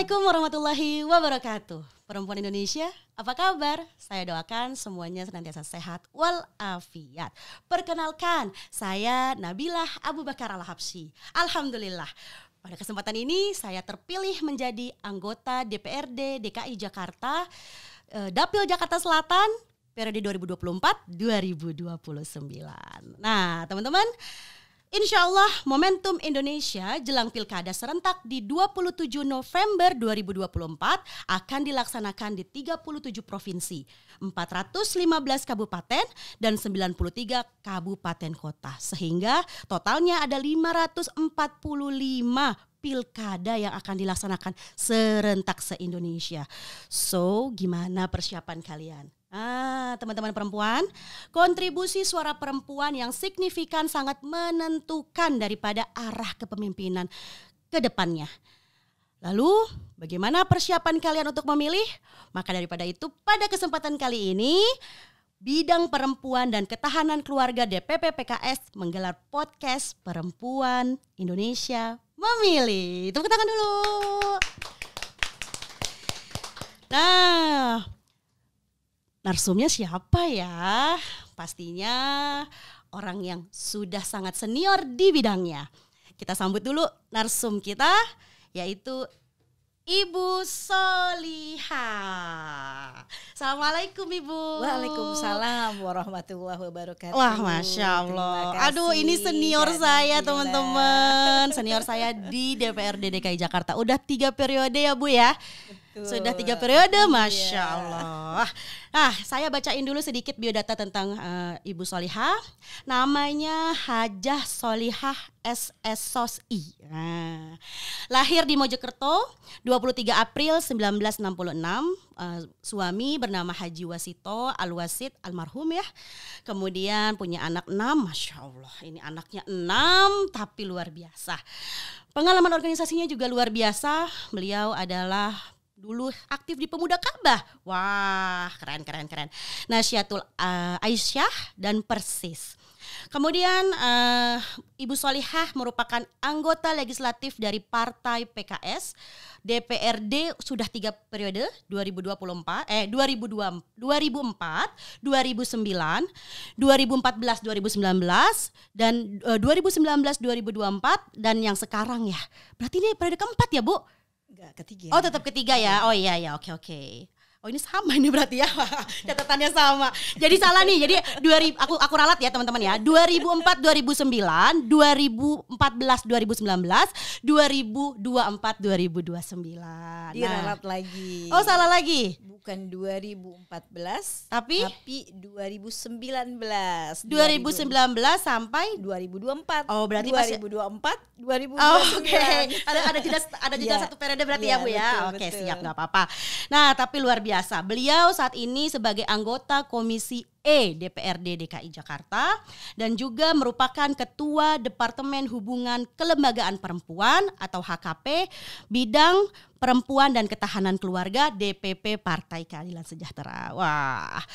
Assalamualaikum warahmatullahi wabarakatuh. Perempuan Indonesia, apa kabar? Saya doakan semuanya senantiasa sehat walafiat. Perkenalkan, saya Nabilah Abu Bakar Al-Habsyi. Alhamdulillah, pada kesempatan ini saya terpilih menjadi anggota DPRD DKI Jakarta, Dapil Jakarta Selatan, periode 2024-2029. Nah, teman-teman, insya Allah momentum Indonesia jelang pilkada serentak di 27 November 2024 akan dilaksanakan di 37 provinsi, 415 kabupaten dan 93 kabupaten kota. Sehingga totalnya ada 545 pilkada yang akan dilaksanakan serentak se-Indonesia. So, gimana persiapan kalian? Teman-teman perempuan, kontribusi suara perempuan yang signifikan sangat menentukan daripada arah kepemimpinan ke depannya. Lalu, bagaimana persiapan kalian untuk memilih? Maka daripada itu, pada kesempatan kali ini, Bidang Perempuan dan Ketahanan Keluarga DPP PKS menggelar podcast Perempuan Indonesia Memilih. Tepuk tangan dulu. Nah, narsumnya siapa ya? Pastinya orang yang sudah sangat senior di bidangnya. Kita sambut dulu narsum kita, yaitu Ibu Solihah. Assalamualaikum Ibu. Waalaikumsalam warahmatullahi wabarakatuh. Wah, Masya Allah. Aduh, ini senior saya teman-teman. Senior saya di DPRD DKI Jakarta. Udah 3 periode ya Bu ya. Betul. Sudah 3 periode, Masya Allah. Nah, saya bacain dulu sedikit biodata tentang Ibu Solihah. Namanya Hajah Solihah SS Sosi. Nah, lahir di Mojokerto 23 April 1966. Suami bernama Haji Wasito Al-Wasid almarhum ya. Kemudian punya anak 6. Masya Allah, ini anaknya 6 tapi luar biasa. Pengalaman organisasinya juga luar biasa. Beliau adalah dulu aktif di Pemuda Ka'bah. Wah, keren. Nasyatul Aisyah dan Persis. Kemudian Ibu Solihah merupakan anggota legislatif dari Partai PKS, DPRD sudah 3 periode, 2004, 2004, 2009, 2014, 2019 dan 2019, 2024 dan yang sekarang ya. Berarti ini periode keempat ya, Bu? Enggak, ketiga. Oh, tetap ketiga ya. Oh iya, oke. Oh, ini sama ini berarti ya. Catatannya sama. Jadi salah nih. Jadi aku ralat ya teman-teman ya. 2004 2009, 2014 2019, 2024 2029. Diralat lagi. Oh, salah lagi. Bukan 2014, tapi 2019. 2019 sampai 2024. Oh, berarti 2024, 2029. Oh, oke. Ada jeda satu periode berarti ya Bu ya. Oke, siap, enggak apa-apa. Nah, tapi luar biasa. Beliau saat ini sebagai anggota Komisi DPRD DKI Jakarta dan juga merupakan Ketua Departemen Hubungan Kelembagaan Perempuan atau HKP Bidang Perempuan dan Ketahanan Keluarga DPP Partai Keadilan Sejahtera. Wah,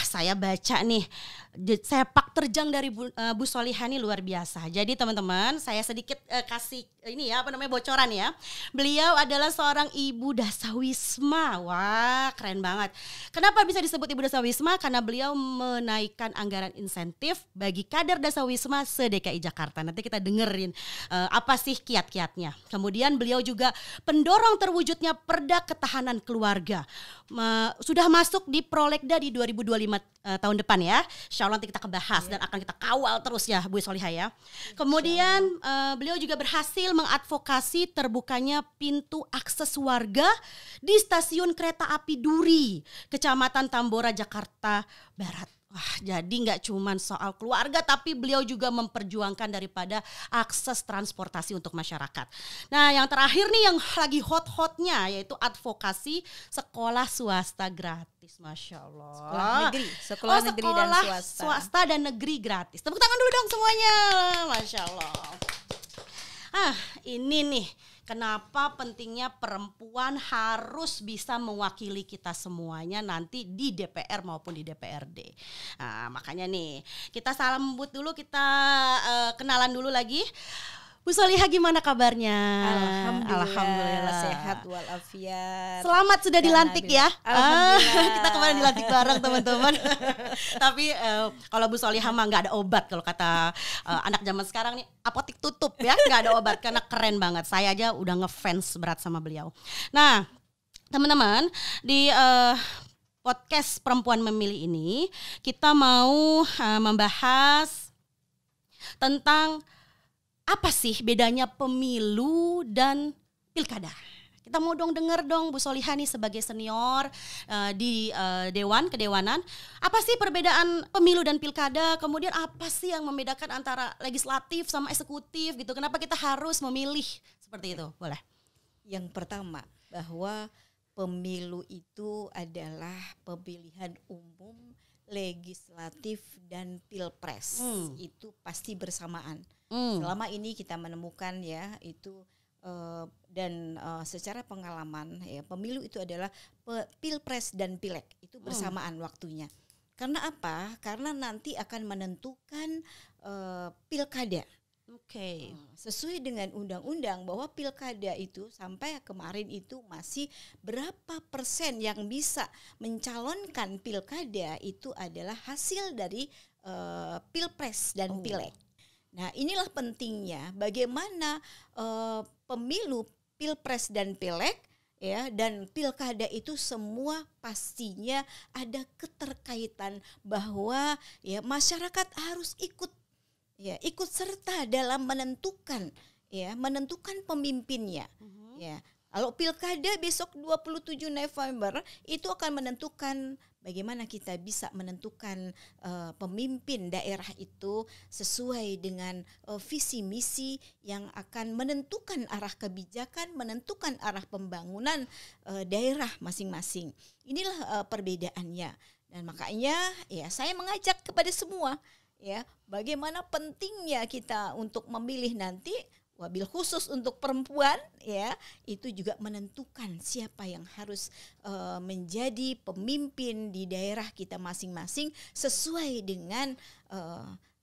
saya baca nih sepak terjang dari Bu Solihah ini luar biasa. Jadi teman-teman, saya sedikit kasih ini ya bocoran ya. Beliau adalah seorang ibu dasawisma. Wah, keren banget. Kenapa bisa disebut ibu dasawisma? Karena beliau menaikkan anggaran insentif bagi kader dasawisma se-DKI Jakarta. Nanti kita dengerin apa sih kiat-kiatnya. Kemudian beliau juga pendorong terwujudnya Perda Ketahanan Keluarga. Sudah masuk di Prolegda di 2025 tahun depan ya. Insyaallah nanti kita bahas dan akan kita kawal terus ya Bu Solihah ya. Kemudian beliau juga berhasil mengadvokasi terbukanya pintu akses warga di stasiun kereta api Duri, Kecamatan Tambora, Jakarta Barat. Wah, jadi nggak cuma soal keluarga, tapi beliau juga memperjuangkan daripada akses transportasi untuk masyarakat. Nah, yang terakhir nih yang lagi hot-hotnya yaitu advokasi sekolah swasta gratis. Masya Allah. Sekolah negeri dan swasta dan negeri gratis. Tepuk tangan dulu dong semuanya. Masya Allah. Ini nih. Kenapa pentingnya perempuan harus bisa mewakili kita semuanya nanti di DPR maupun di DPRD. Nah, makanya nih kita sambut dulu, kita kenalan dulu lagi. Bu Solihah gimana kabarnya? Alhamdulillah sehat walafiat. Selamat sudah dilantik ya. Alhamdulillah. Kita kemarin dilantik bareng teman-teman. Tapi kalau Bu Solihah mah nggak ada obat, kalau kata anak zaman sekarang nih, apotik tutup ya, nggak ada obat karena keren banget. Saya aja udah ngefans berat sama beliau. Nah, teman-teman, di podcast Perempuan Memilih ini kita mau membahas tentang apa sih bedanya pemilu dan pilkada. Kita mau denger dong Bu Solihah nih sebagai senior di kedewanan. Apa sih perbedaan pemilu dan pilkada? Kemudian apa sih yang membedakan antara legislatif sama eksekutif gitu? Kenapa kita harus memilih seperti itu? Boleh. Yang pertama, bahwa pemilu itu adalah pemilihan umum, legislatif dan pilpres. Itu pasti bersamaan. Selama ini kita menemukan ya itu dan secara pengalaman ya pemilu itu adalah pilpres dan pileg itu bersamaan waktunya. Karena apa? Karena nanti akan menentukan pilkada. Oke. Sesuai dengan undang-undang bahwa pilkada itu sampai kemarin itu masih berapa persen yang bisa mencalonkan pilkada itu adalah hasil dari pilpres dan pileg. Nah, inilah pentingnya bagaimana pemilu, pilpres dan pileg ya dan pilkada itu semua pastinya ada keterkaitan bahwa ya masyarakat harus ikut serta dalam menentukan pemimpinnya. Ya. Kalau pilkada besok 27 November itu akan menentukan bagaimana kita bisa menentukan pemimpin daerah itu sesuai dengan visi misi yang akan menentukan arah kebijakan, menentukan arah pembangunan daerah masing-masing. Inilah perbedaannya. Dan makanya ya saya mengajak kepada semua ya bagaimana pentingnya kita untuk memilih nanti. Wabil khusus untuk perempuan ya itu juga menentukan siapa yang harus menjadi pemimpin di daerah kita masing-masing sesuai dengan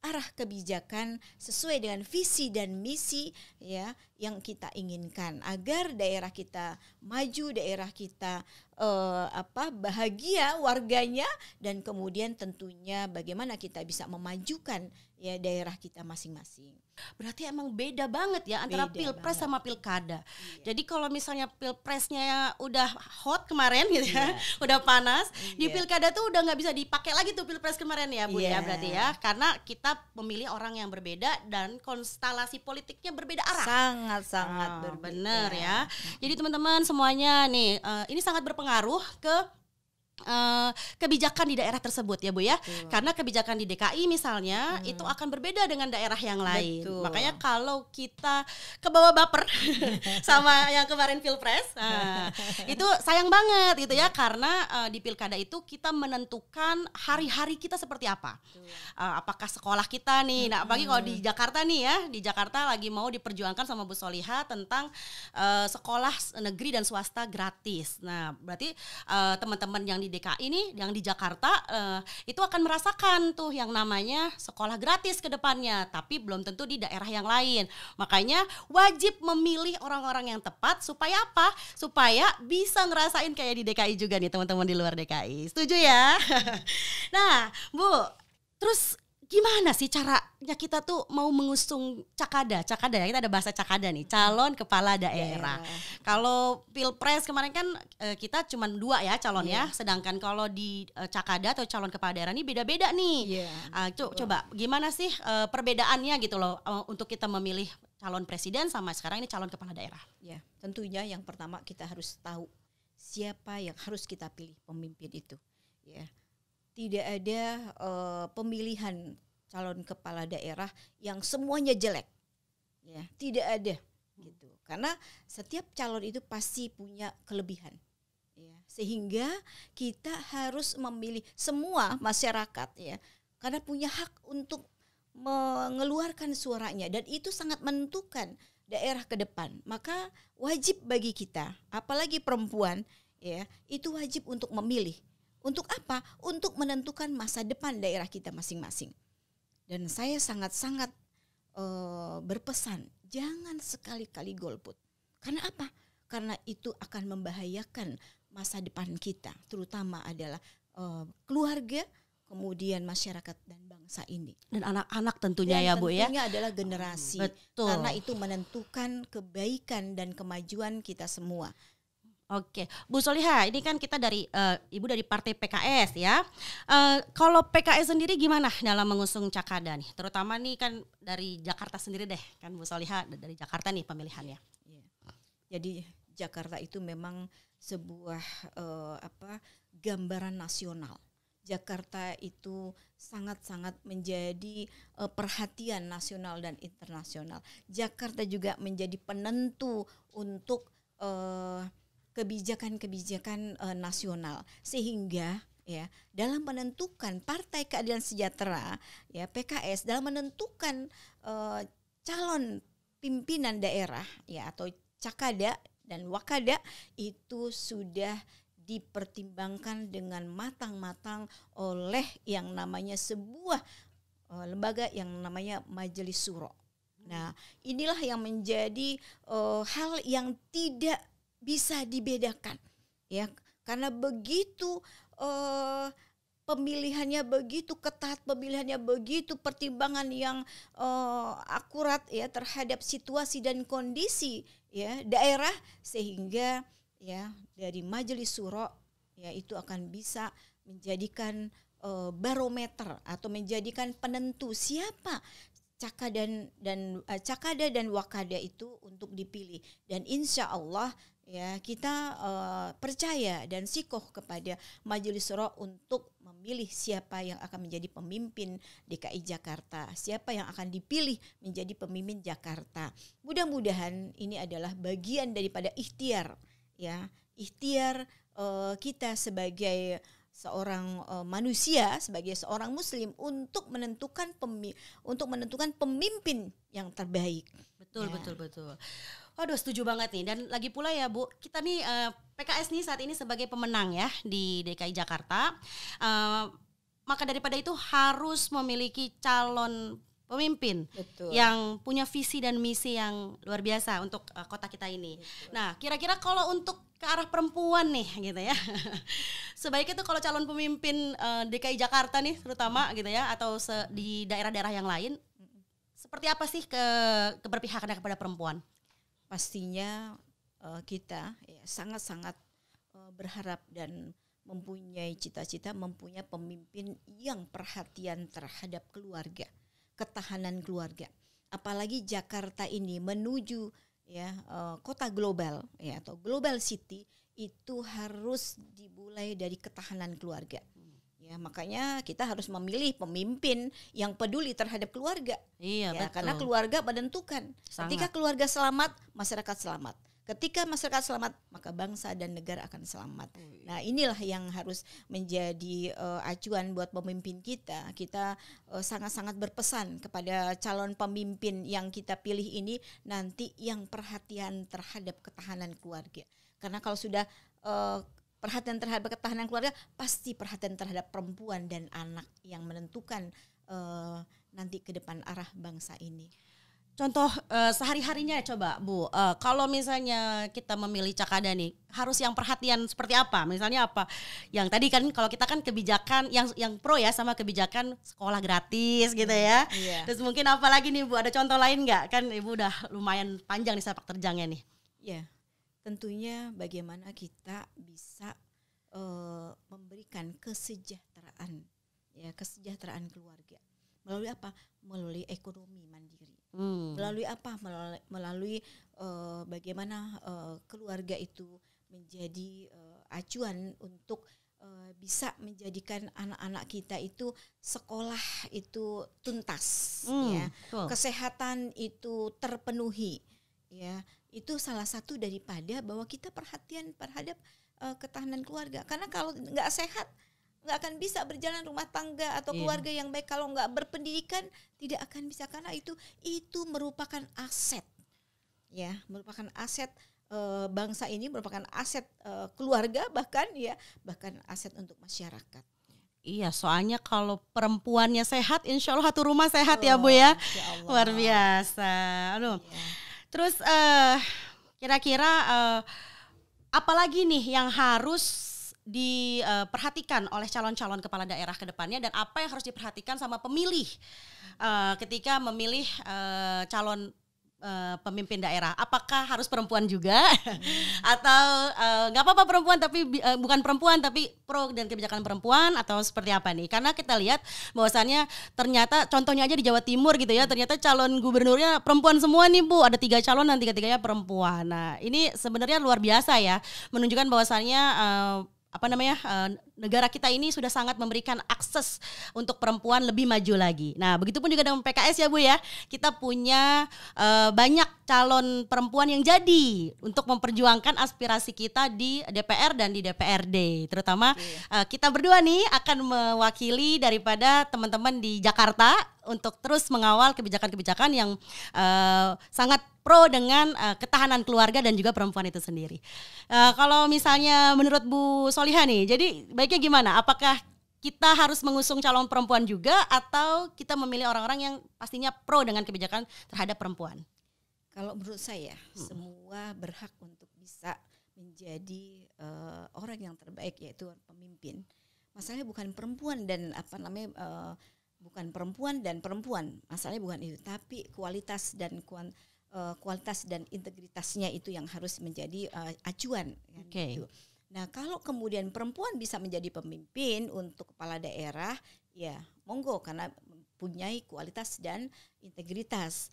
arah kebijakan, sesuai dengan visi dan misi ya yang kita inginkan agar daerah kita maju, daerah kita bahagia warganya dan kemudian tentunya bagaimana kita bisa memajukan ya daerah kita masing-masing. Berarti emang beda banget ya antara pilpres sama pilkada. Iya. Jadi kalau misalnya pilpresnya udah hot kemarin gitu ya, udah panas, di pilkada tuh udah nggak bisa dipakai lagi tuh pilpres kemarin ya Bu ya berarti ya, karena kita memilih orang yang berbeda dan konstelasi politiknya berbeda arah. Sangat berbeda. Bener ya. Jadi teman-teman semuanya nih, ini sangat berpengaruh ke kebijakan di daerah tersebut ya Bu ya. Betul. Karena kebijakan di DKI misalnya itu akan berbeda dengan daerah yang lain. Betul. Makanya kalau kita kebawa baper sama yang kemarin pilpres, itu sayang banget gitu ya, karena di pilkada itu kita menentukan hari-hari kita seperti apa. Apakah sekolah kita nih, nah apalagi kalau di Jakarta nih ya, di Jakarta lagi mau diperjuangkan sama Bu Solihah tentang sekolah negeri dan swasta gratis. Nah berarti teman-teman yang di DKI nih, yang di Jakarta itu akan merasakan tuh yang namanya sekolah gratis ke depannya, tapi belum tentu di daerah yang lain. Makanya wajib memilih orang-orang yang tepat supaya apa? Supaya bisa ngerasain kayak di DKI juga nih teman-teman di luar DKI. Setuju ya? Nah, Bu, terus gimana sih caranya kita tuh mau mengusung Cakada ya, kita ada bahasa Cakada nih, calon kepala daerah. Kalau pilpres kemarin kan kita cuma 2 ya calon ya, sedangkan kalau di Cakada atau calon kepala daerah ini beda-beda nih. Coba gimana sih perbedaannya gitu loh untuk kita memilih calon presiden sama sekarang ini calon kepala daerah. Ya, tentunya yang pertama kita harus tahu siapa yang harus kita pilih pemimpin itu. Ya. Tidak ada pemilihan calon kepala daerah yang semuanya jelek, ya tidak ada gitu. Karena setiap calon itu pasti punya kelebihan, ya sehingga kita harus memilih semua masyarakat ya, karena punya hak untuk mengeluarkan suaranya dan itu sangat menentukan daerah ke depan. Maka wajib bagi kita, apalagi perempuan, ya itu wajib untuk memilih. Untuk apa? Untuk menentukan masa depan daerah kita masing-masing. Dan saya sangat-sangat berpesan jangan sekali-kali golput. Karena apa? Karena itu akan membahayakan masa depan kita, terutama adalah keluarga, kemudian masyarakat dan bangsa ini. Dan anak-anak tentunya ya Bu ya. Tentunya adalah generasi. Betul. Karena itu menentukan kebaikan dan kemajuan kita semua. Oke, Bu Solihah, ini kan kita dari Ibu dari Partai PKS ya. Kalau PKS sendiri gimana dalam mengusung Cakada nih? Terutama nih kan dari Jakarta sendiri deh, kan Bu Solihah dari Jakarta nih pemilihannya. Ya. Jadi Jakarta itu memang sebuah gambaran nasional. Jakarta itu sangat-sangat menjadi perhatian nasional dan internasional. Jakarta juga menjadi penentu untuk kebijakan-kebijakan nasional, sehingga ya dalam menentukan Partai Keadilan Sejahtera ya PKS dalam menentukan calon pimpinan daerah ya atau Cakada dan Wakada itu sudah dipertimbangkan dengan matang-matang oleh yang namanya sebuah lembaga yang namanya Majelis Syuro. Nah, inilah yang menjadi hal yang tidak bisa dibedakan, ya, karena begitu pemilihannya begitu ketat, pemilihannya begitu pertimbangan yang akurat ya terhadap situasi dan kondisi ya daerah, sehingga ya dari Majelis Syuro ya itu akan bisa menjadikan barometer atau menjadikan penentu siapa Cakada dan Wakada itu untuk dipilih. Dan insya Allah ya kita percaya dan sikoh kepada Majelis Syuro untuk memilih siapa yang akan menjadi pemimpin DKI Jakarta, siapa yang akan dipilih menjadi pemimpin Jakarta. Mudah-mudahan ini adalah bagian daripada ikhtiar ya, ikhtiar kita sebagai seorang manusia, sebagai seorang muslim untuk menentukan pemimpin yang terbaik. Betul, ya. betul. Waduh, setuju banget nih. Dan lagi pula ya Bu, kita nih PKS nih saat ini sebagai pemenang ya di DKI Jakarta. Maka daripada itu harus memiliki calon pemimpin. Betul. Yang punya visi dan misi yang luar biasa untuk kota kita ini. Betul. Nah, kira-kira kalau untuk ke arah perempuan nih gitu ya. Sebaiknya tuh kalau calon pemimpin DKI Jakarta nih terutama gitu ya, atau di daerah-daerah yang lain, seperti apa sih keberpihakannya kepada perempuan? Pastinya kita ya, sangat-sangat berharap dan mempunyai cita-cita mempunyai pemimpin yang perhatian terhadap keluarga, ketahanan keluarga. Apalagi Jakarta ini menuju ya kota global ya atau global city, itu harus dimulai dari ketahanan keluarga. Ya, makanya kita harus memilih pemimpin yang peduli terhadap keluarga. Iya, ya, betul. Karena keluarga menentukan. Sangat. Ketika keluarga selamat, masyarakat selamat. Ketika masyarakat selamat, maka bangsa dan negara akan selamat. Nah, inilah yang harus menjadi acuan buat pemimpin kita. Kita sangat-sangat berpesan kepada calon pemimpin yang kita pilih ini nanti yang perhatian terhadap ketahanan keluarga. Karena kalau sudah perhatian terhadap ketahanan keluarga, pasti perhatian terhadap perempuan dan anak yang menentukan nanti ke depan arah bangsa ini. Contoh sehari-harinya coba Bu, kalau misalnya kita memilih Cakada nih, harus yang perhatian seperti apa? Misalnya apa? Yang tadi kan kalau kita kan kebijakan yang pro ya sama kebijakan sekolah gratis gitu ya. Iya. Terus mungkin apa lagi nih Bu, ada contoh lain nggak? Kan Ibu udah lumayan panjang nih sepak terjangnya nih. Ya, tentunya bagaimana kita bisa memberikan kesejahteraan, ya kesejahteraan keluarga. Melalui apa? Melalui ekonomi mandiri. Melalui apa? Melalui bagaimana keluarga itu menjadi acuan untuk bisa menjadikan anak-anak kita itu sekolah itu tuntas, ya, kesehatan itu terpenuhi, ya. Itu salah satu daripada bahwa kita perhatian terhadap ketahanan keluarga. Karena kalau nggak sehat, nggak akan bisa berjalan rumah tangga atau keluarga yang baik. Kalau nggak berpendidikan tidak akan bisa, karena itu merupakan aset, ya, merupakan aset bangsa ini, merupakan aset keluarga, bahkan aset untuk masyarakat. Iya, soalnya kalau perempuannya sehat, insya Allah satu rumah sehat ya Bu ya. Luar biasa. Aduh. Iya. Terus kira-kira apalagi nih yang harus diperhatikan oleh calon-calon kepala daerah ke depannya, dan apa yang harus diperhatikan sama pemilih ketika memilih calon pemimpin daerah? Apakah harus perempuan juga atau nggak apa-apa perempuan tapi bukan perempuan tapi pro dan kebijakan perempuan, atau seperti apa nih? Karena kita lihat bahwasannya ternyata contohnya aja di Jawa Timur gitu ya, ternyata calon gubernurnya perempuan semua nih Bu, ada 3 calon dan 3-3-nya perempuan. Nah ini sebenarnya luar biasa ya, menunjukkan bahwasannya negara kita ini sudah sangat memberikan akses untuk perempuan lebih maju lagi. Nah, begitupun juga dengan PKS ya Bu ya. Kita punya banyak calon perempuan yang jadi untuk memperjuangkan aspirasi kita di DPR dan di DPRD. Terutama kita berdua nih akan mewakili daripada teman-teman di Jakarta untuk terus mengawal kebijakan-kebijakan yang sangat pro dengan ketahanan keluarga dan juga perempuan itu sendiri. Kalau misalnya menurut Bu Solihah nih, jadi baiknya gimana? Apakah kita harus mengusung calon perempuan juga, atau kita memilih orang-orang yang pastinya pro dengan kebijakan terhadap perempuan? Kalau menurut saya, semua berhak untuk bisa menjadi orang yang terbaik, yaitu pemimpin. Masalahnya bukan perempuan dan bukan perempuan dan perempuan. Masalahnya bukan itu, tapi kualitas dan integritasnya itu yang harus menjadi acuan. Okay. Gitu. Nah, kalau kemudian perempuan bisa menjadi pemimpin untuk kepala daerah, ya monggo, karena mempunyai kualitas dan integritas.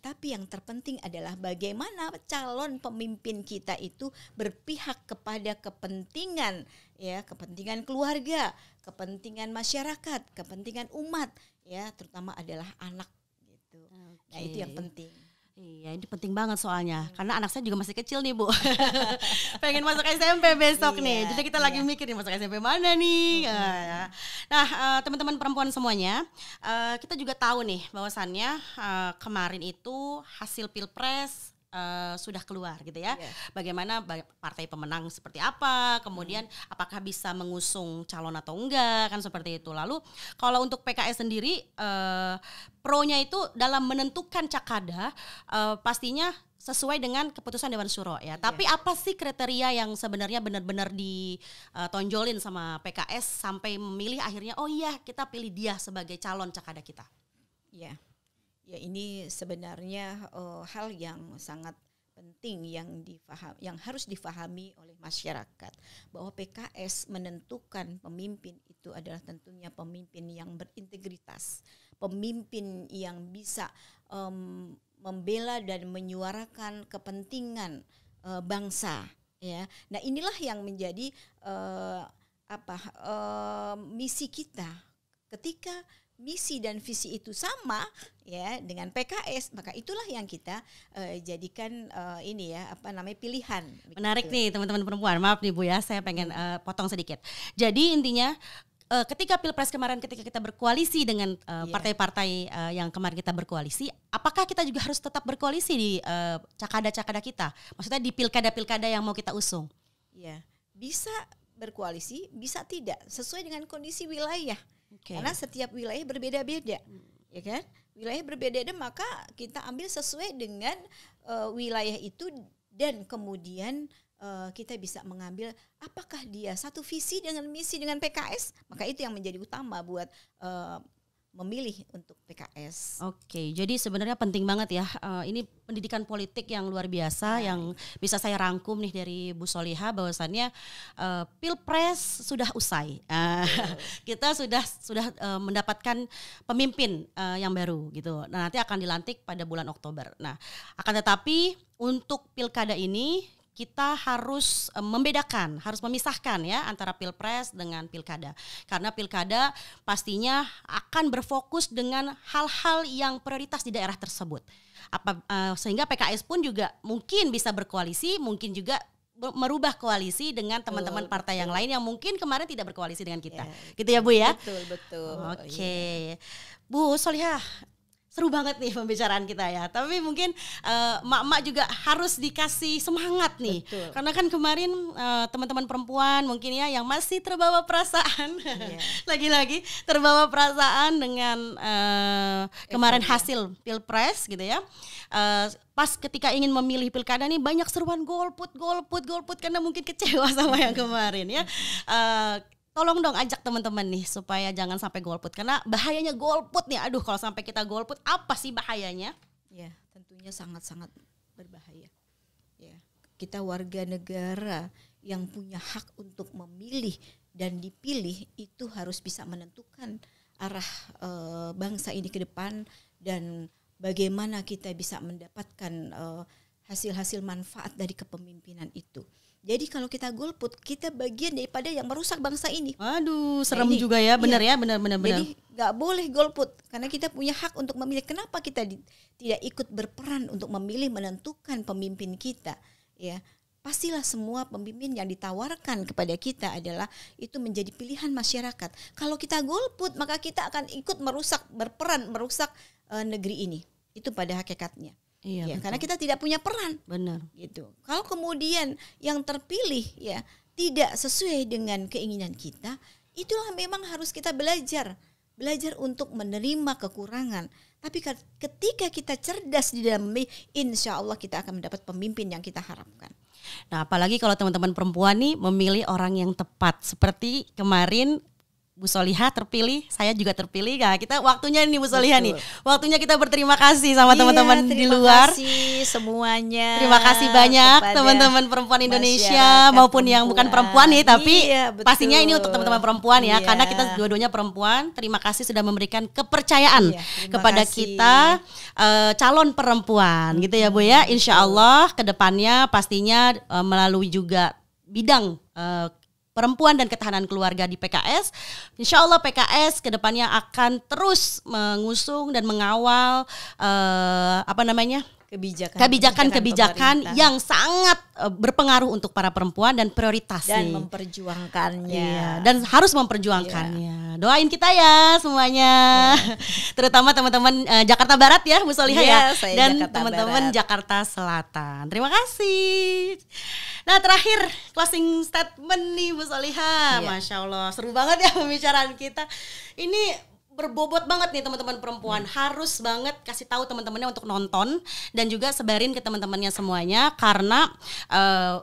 Tapi yang terpenting adalah bagaimana calon pemimpin kita itu berpihak kepada kepentingan, ya, kepentingan keluarga, kepentingan masyarakat, kepentingan umat, ya, terutama adalah anak gitu. Okay. Nah, itu yang penting. Iya, ini penting banget soalnya, karena anak saya juga masih kecil nih Bu. Pengen masuk SMP besok nih, jadi kita lagi mikir nih masuk SMP mana nih. Nah, teman-teman perempuan semuanya, kita juga tahu nih bahwasannya kemarin itu hasil Pilpres sudah keluar gitu ya. Bagaimana partai pemenang seperti apa, kemudian apakah bisa mengusung calon atau enggak, kan seperti itu. Lalu kalau untuk PKS sendiri, pro-nya itu dalam menentukan cakada pastinya sesuai dengan keputusan Dewan Syuro ya. Tapi apa sih kriteria yang sebenarnya benar-benar ditonjolin sama PKS sampai memilih akhirnya, oh iya kita pilih dia sebagai calon cakada kita? Ya, ini sebenarnya hal yang sangat penting yang harus difahami oleh masyarakat, bahwa PKS menentukan pemimpin itu adalah tentunya pemimpin yang berintegritas, pemimpin yang bisa membela dan menyuarakan kepentingan bangsa, ya. Nah, inilah yang menjadi misi kita. Ketika misi dan visi itu sama ya dengan PKS, maka itulah yang kita jadikan pilihan. Menarik nih teman-teman perempuan. Maaf nih Bu ya, saya pengen potong sedikit. Jadi intinya ketika Pilpres kemarin, ketika kita berkoalisi dengan partai-partai yang kemarin kita berkoalisi, apakah kita juga harus tetap berkoalisi di cakada-cakada kita? Maksudnya di pilkada-pilkada yang mau kita usung? Ya, bisa berkoalisi, bisa tidak, sesuai dengan kondisi wilayah. Okay. Karena setiap wilayah berbeda-beda, ya kan? Wilayah berbeda-beda, maka kita ambil sesuai dengan wilayah itu, dan kemudian kita bisa mengambil apakah dia satu visi dengan misi dengan PKS, maka itu yang menjadi utama buat memilih untuk PKS. Oke, jadi sebenarnya penting banget ya, ini pendidikan politik yang luar biasa yang bisa saya rangkum nih dari Bu Solihah, bahwasannya Pilpres sudah usai, kita sudah mendapatkan pemimpin yang baru gitu. Nah, nanti akan dilantik pada bulan Oktober. Nah, akan tetapi untuk pilkada ini kita harus membedakan, harus memisahkan ya antara Pilpres dengan pilkada. Karena pilkada pastinya akan berfokus dengan hal-hal yang prioritas di daerah tersebut. Sehingga PKS pun juga mungkin bisa berkoalisi, mungkin juga merubah koalisi dengan teman-teman partai yang lain yang mungkin kemarin tidak berkoalisi dengan kita. Gitu ya Bu ya? Betul. Oke. Bu Solihah, seru banget nih pembicaraan kita ya. Tapi mungkin emak-emak juga harus dikasih semangat nih. Betul. Karena kan kemarin teman-teman perempuan mungkin ya yang masih terbawa perasaan. Lagi-lagi terbawa perasaan dengan kemarin hasil Pilpres gitu ya. Pas ketika ingin memilih pilkada nih banyak seruan golput karena mungkin kecewa sama yang kemarin ya. Tolong dong ajak teman-teman nih supaya jangan sampai golput, karena bahayanya golput nih. Aduh, kalau sampai kita golput apa sih bahayanya? Ya, tentunya sangat-sangat berbahaya. Ya, kita warga negara yang punya hak untuk memilih dan dipilih itu harus bisa menentukan arah bangsa ini ke depan dan bagaimana kita bisa mendapatkan hasil-hasil manfaat dari kepemimpinan itu. Jadi kalau kita golput, kita bagian daripada yang merusak bangsa ini. Aduh, serem juga ya, benar ya, benar. Jadi nggak boleh golput karena kita punya hak untuk memilih. Kenapa kita tidak ikut berperan untuk memilih, menentukan pemimpin kita? Ya, pastilah semua pemimpin yang ditawarkan kepada kita adalah itu menjadi pilihan masyarakat. Kalau kita golput, maka kita akan ikut berperan merusak negeri ini. Itu pada hakikatnya. Iya, ya, karena kita tidak punya peran. Benar. Gitu. Kalau kemudian yang terpilih ya tidak sesuai dengan keinginan kita, itulah memang harus kita belajar untuk menerima kekurangan. Tapi ketika kita cerdas di dalam memilih, insya Allah kita akan mendapat pemimpin yang kita harapkan. Nah, apalagi kalau teman-teman perempuan nih memilih orang yang tepat. Seperti kemarin Bu Solihah terpilih, saya juga terpilih. Nah, kita waktunya nih Bu Solihah nih. Waktunya kita berterima kasih sama teman-teman di luar. Terima kasih semuanya. Terima kasih banyak teman-teman perempuan Indonesia maupun yang bukan perempuan nih, tapi pastinya ini untuk teman-teman perempuan ya, karena kita dua-duanya perempuan. Terima kasih sudah memberikan kepercayaan kepada kita calon perempuan gitu ya Bu ya. Insya Allah kedepannya pastinya melalui juga bidang perempuan dan ketahanan keluarga di PKS, insya Allah PKS kedepannya akan terus mengusung dan mengawal kebijakan yang sangat berpengaruh untuk para perempuan dan prioritas dan memperjuangkannya. Iya, dan harus memperjuangkannya. Doain kita ya semuanya, terutama teman-teman Jakarta Barat ya Bu Solihah ya, dan teman-teman Jakarta Selatan. Terima kasih. Nah, terakhir closing statement nih Bu Solihah. Masya Allah, seru banget ya pembicaraan kita. Ini berbobot banget nih teman-teman perempuan. Harus banget kasih tahu teman-temannya untuk nonton dan juga sebarin ke teman-temannya semuanya, karena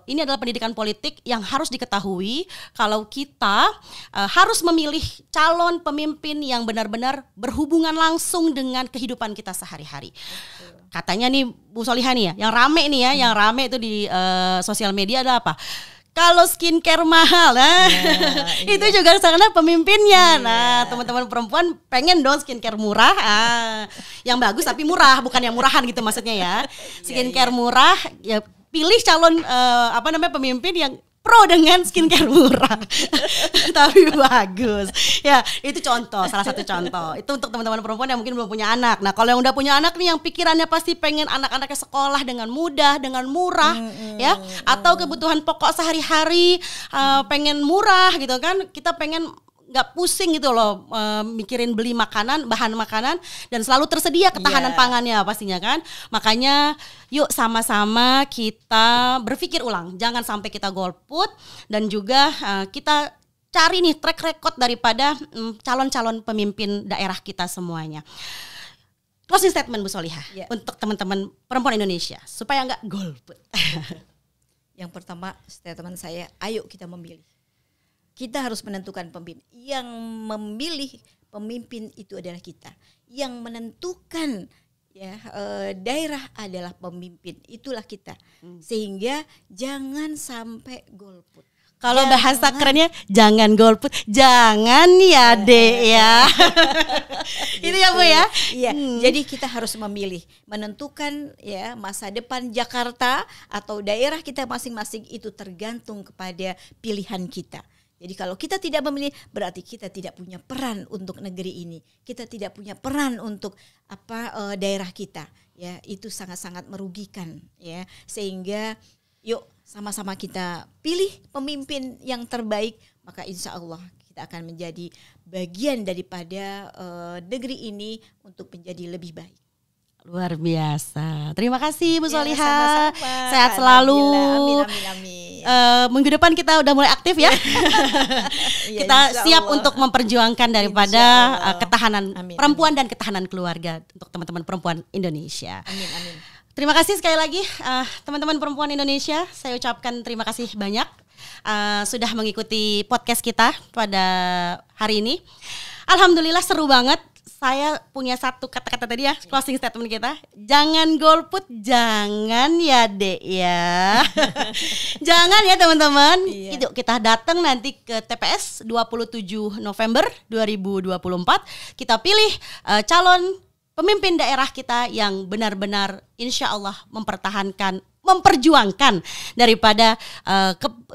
ini adalah pendidikan politik yang harus diketahui kalau kita harus memilih calon pemimpin yang benar-benar berhubungan langsung dengan kehidupan kita sehari-hari. Katanya nih Bu Solihah nih ya, yang rame nih ya, yang rame itu di sosial media adalah apa? Kalau skincare mahal, itu juga karena pemimpinnya. Nah, teman-teman perempuan pengen dong skincare murah, yang bagus tapi murah, bukan yang murahan gitu maksudnya ya. Skincare murah, ya pilih calon pemimpin yang pro dengan skincare murah tapi bagus ya. Itu salah satu contoh itu untuk teman-teman perempuan yang mungkin belum punya anak. Nah, kalau yang udah punya anak nih, yang pikirannya pasti pengen anak-anaknya sekolah dengan mudah, dengan murah ya, atau kebutuhan pokok sehari-hari pengen murah gitu kan. Kita pengen nggak pusing gitu loh mikirin beli bahan makanan, dan selalu tersedia ketahanan pangannya pastinya kan. Makanya yuk sama-sama kita berpikir ulang, jangan sampai kita golput, dan juga kita cari nih track record daripada calon-calon pemimpin daerah kita semuanya. Closing statement Bu Solihah untuk teman-teman perempuan Indonesia supaya nggak golput. Yang pertama statement saya, ayo kita memilih. Kita harus menentukan pemimpin. Yang memilih pemimpin itu adalah kita. Yang menentukan daerah adalah pemimpin, itulah kita. Sehingga jangan sampai golput. Kalau bahasa kerennya jangan golput, jangan ya Dek ya. Itu ya Bu ya. Iya. Jadi kita harus memilih, menentukan ya masa depan Jakarta atau daerah kita masing-masing, itu tergantung kepada pilihan kita. Jadi kalau kita tidak memilih, berarti kita tidak punya peran untuk negeri ini. Kita tidak punya peran untuk daerah kita. Ya, itu sangat-sangat merugikan ya. Sehingga yuk sama-sama kita pilih pemimpin yang terbaik, maka insya Allah kita akan menjadi bagian daripada negeri ini untuk menjadi lebih baik. Luar biasa. Terima kasih Bu Solihah. Sama-sama. Sehat selalu. Amin. Minggu depan kita udah mulai aktif ya. Kita siap untuk memperjuangkan daripada ketahanan perempuan dan ketahanan keluarga untuk teman-teman perempuan Indonesia. Amin. Terima kasih sekali lagi teman-teman perempuan Indonesia. Saya ucapkan terima kasih banyak sudah mengikuti podcast kita pada hari ini. Alhamdulillah seru banget. Saya punya satu kata-kata tadi ya, closing statement kita. Jangan golput, jangan ya Dek ya. Jangan ya teman-teman. Itu kita datang nanti ke TPS 27 November 2024. Kita pilih calon pemimpin daerah kita yang benar-benar insya Allah memperjuangkan daripada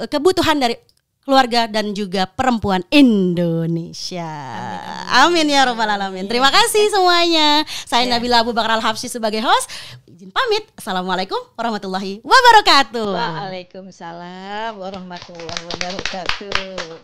kebutuhan dari keluarga dan juga perempuan Indonesia. Amin ya rabbal alamin. Terima kasih semuanya. Saya Nabila Abu Bakar Al-Habsyi sebagai host. Izin pamit. Assalamualaikum warahmatullahi wabarakatuh. Waalaikumsalam warahmatullahi wabarakatuh.